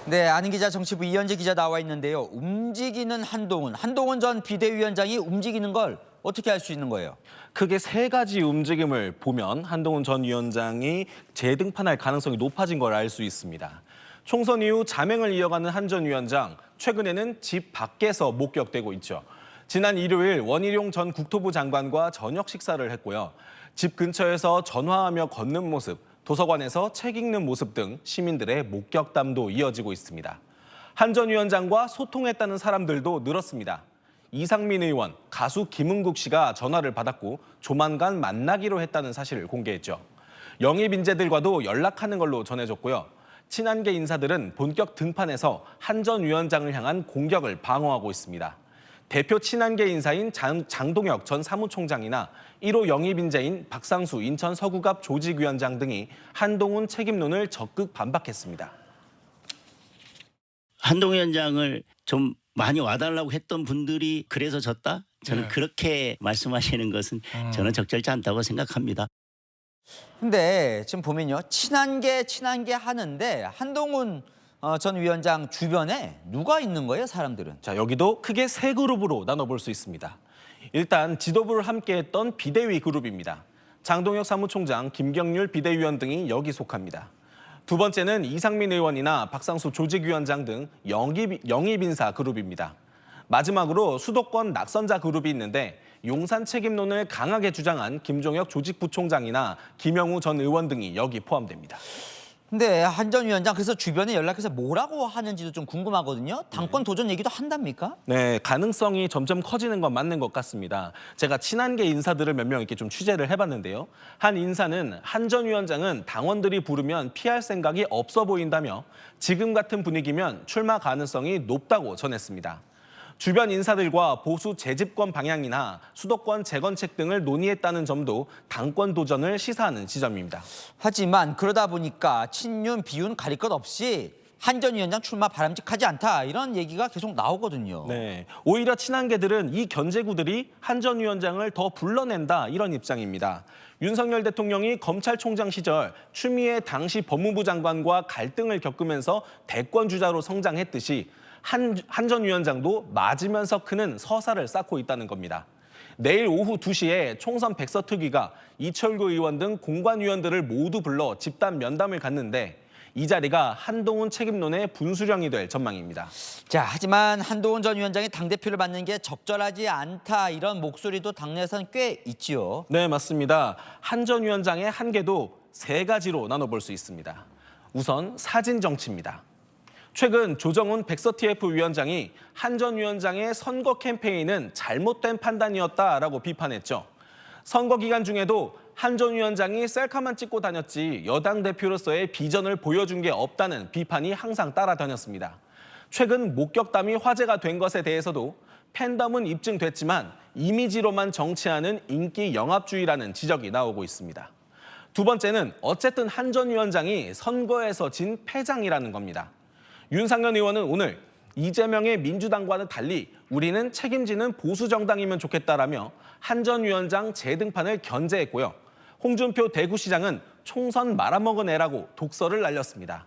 네, 아는 기자 정치부 이현재 기자 나와 있는데요. 움직이는 한동훈 전 비대위원장이 움직이는 걸 어떻게 알 수 있는 거예요? 크게 세 가지 움직임을 보면 한동훈 전 위원장이 재등판할 가능성이 높아진 걸 알 수 있습니다. 총선 이후 자맹을 이어가는 한 전 위원장, 최근에는 집 밖에서 목격되고 있죠. 지난 일요일 원희룡 전 국토부 장관과 저녁 식사를 했고요. 집 근처에서 전화하며 걷는 모습, 도서관에서 책 읽는 모습 등 시민들의 목격담도 이어지고 있습니다. 한 전 위원장과 소통했다는 사람들도 늘었습니다. 이상민 의원, 가수 김은국 씨가 전화를 받았고 조만간 만나기로 했다는 사실을 공개했죠. 영입 인재들과도 연락하는 걸로 전해졌고요. 친한계 인사들은 본격 등판에서 한 전 위원장을 향한 공격을 방어하고 있습니다. 대표 친한계 인사인 장동혁 전 사무총장이나 1호 영입 인재인 박상수 인천 서구갑 조직위원장 등이 한동훈 책임론을 적극 반박했습니다. 한동훈 위원장을 좀 많이 와달라고 했던 분들이 그래서 졌다? 저는 그렇게 말씀하시는 것은 저는 적절치 않다고 생각합니다. 근데 지금 보면요. 친한계 하는데 한동훈 전 위원장 주변에 누가 있는 거예요, 사람들은? 자, 여기도 크게 세 그룹으로 나눠볼 수 있습니다. 일단 지도부를 함께했던 비대위 그룹입니다. 장동혁 사무총장, 김경률 비대위원 등이 여기 속합니다. 두 번째는 이상민 의원이나 박상수 조직위원장 등 영입 인사 그룹입니다. 마지막으로 수도권 낙선자 그룹이 있는데 용산 책임론을 강하게 주장한 김종혁 조직부총장이나 김영우 전 의원 등이 여기 포함됩니다. 근데 한 전 위원장 그래서 주변에 연락해서 뭐라고 하는지도 좀 궁금하거든요. 당권 도전 얘기도 한답니까? 네, 가능성이 점점 커지는 건 맞는 것 같습니다. 제가 친한계 인사들을 몇 명 이렇게 좀 취재를 해봤는데요. 한 인사는 한 전 위원장은 당원들이 부르면 피할 생각이 없어 보인다며 지금 같은 분위기면 출마 가능성이 높다고 전했습니다. 주변 인사들과 보수 재집권 방향이나 수도권 재건책 등을 논의했다는 점도 당권 도전을 시사하는 지점입니다. 하지만 그러다 보니까 친윤, 비윤 가릴 것 없이 한 전 위원장 출마 바람직하지 않다 이런 얘기가 계속 나오거든요. 네, 오히려 친한계들은 이 견제구들이 한 전 위원장을 더 불러낸다 이런 입장입니다. 윤석열 대통령이 검찰총장 시절 추미애 당시 법무부 장관과 갈등을 겪으면서 대권 주자로 성장했듯이 한 전 위원장도 맞으면서 크는 서사를 쌓고 있다는 겁니다. 내일 오후 2시에 총선 백서특위가 이철구 의원 등 공관위원들을 모두 불러 집단 면담을 갖는데 이 자리가 한동훈 책임론의 분수령이 될 전망입니다. 자, 하지만 한동훈 전 위원장이 당대표를 맡는 게 적절하지 않다 이런 목소리도 당내에서는 꽤 있지요. 네, 맞습니다. 한 전 위원장의 한계도 세 가지로 나눠볼 수 있습니다. 우선 사진 정치입니다. 최근 조정훈 백서TF 위원장이 한 전 위원장의 선거 캠페인은 잘못된 판단이었다라고 비판했죠. 선거 기간 중에도 한 전 위원장이 셀카만 찍고 다녔지 여당 대표로서의 비전을 보여준 게 없다는 비판이 항상 따라다녔습니다. 최근 목격담이 화제가 된 것에 대해서도 팬덤은 입증됐지만 이미지로만 정치하는 인기 영합주의라는 지적이 나오고 있습니다. 두 번째는 어쨌든 한 전 위원장이 선거에서 진 패장이라는 겁니다. 윤상현 의원은 오늘 이재명의 민주당과는 달리 우리는 책임지는 보수 정당이면 좋겠다라며 한 전 위원장 재등판을 견제했고요. 홍준표 대구시장은 총선 말아먹은 애라고 독설을 날렸습니다.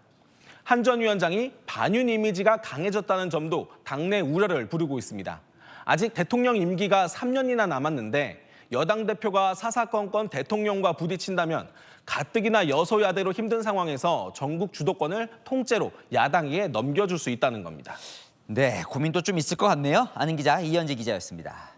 한 전 위원장이 반윤 이미지가 강해졌다는 점도 당내 우려를 부르고 있습니다. 아직 대통령 임기가 3년이나 남았는데 여당 대표가 사사건건 대통령과 부딪힌다면 가뜩이나 여소야대로 힘든 상황에서 전국 주도권을 통째로 야당에게 넘겨줄 수 있다는 겁니다. 네, 고민도 좀 있을 것 같네요. 아는 기자 이현재 기자였습니다.